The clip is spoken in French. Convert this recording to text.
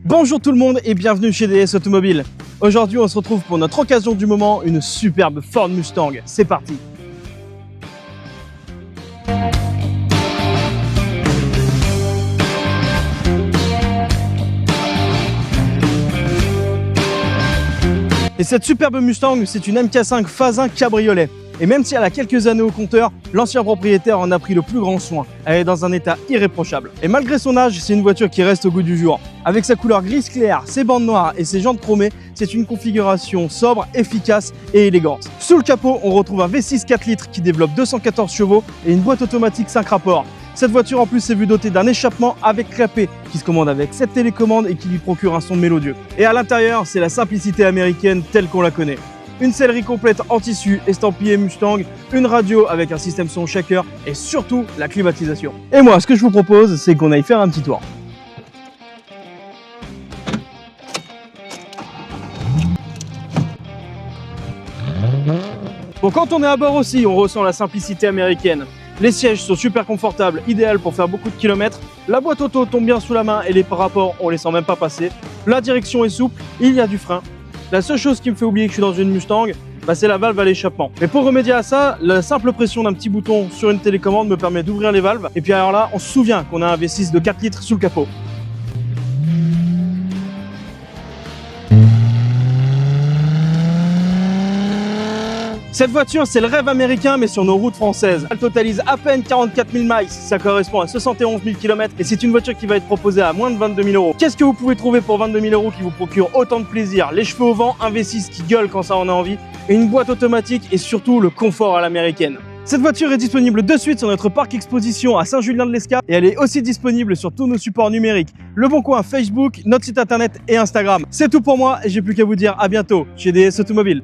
Bonjour tout le monde et bienvenue chez DS Automobile. Aujourd'hui on se retrouve pour notre occasion du moment, une superbe Ford Mustang. C'est parti. Et cette superbe Mustang, c'est une MK5 phase 1 cabriolet. Et même si elle a quelques années au compteur, l'ancien propriétaire en a pris le plus grand soin. Elle est dans un état irréprochable. Et malgré son âge, c'est une voiture qui reste au goût du jour. Avec sa couleur grise clair, ses bandes noires et ses jantes chromées, c'est une configuration sobre, efficace et élégante. Sous le capot, on retrouve un V6 4 litres qui développe 214 chevaux et une boîte automatique 5 rapports. Cette voiture en plus est vue dotée d'un échappement avec clapet qui se commande avec 7 télécommandes et qui lui procure un son mélodieux. Et à l'intérieur, c'est la simplicité américaine telle qu'on la connaît. Une sellerie complète en tissu estampillé Mustang, une radio avec un système son shaker et surtout la climatisation. Et moi, ce que je vous propose, c'est qu'on aille faire un petit tour. Bon, quand on est à bord aussi, on ressent la simplicité américaine. Les sièges sont super confortables, idéal pour faire beaucoup de kilomètres. La boîte auto tombe bien sous la main et les rapports, on les sent même pas passer. La direction est souple, il y a du frein. La seule chose qui me fait oublier que je suis dans une Mustang, c'est la valve à l'échappement. Mais pour remédier à ça, la simple pression d'un petit bouton sur une télécommande me permet d'ouvrir les valves. Et puis alors là, on se souvient qu'on a un V6 de 4 litres sous le capot. Cette voiture, c'est le rêve américain, mais sur nos routes françaises. Elle totalise à peine 44 000 miles, ça correspond à 71 000 km, et c'est une voiture qui va être proposée à moins de 22 000 euros. Qu'est-ce que vous pouvez trouver pour 22 000 euros qui vous procure autant de plaisir? Les cheveux au vent, un V6 qui gueule quand ça en a envie, et une boîte automatique, et surtout le confort à l'américaine. Cette voiture est disponible de suite sur notre parc exposition à Saint-Julien-de-Lescat, et elle est aussi disponible sur tous nos supports numériques, Le Bon Coin, Facebook, notre site internet et Instagram. C'est tout pour moi, et j'ai plus qu'à vous dire à bientôt chez DS Automobile.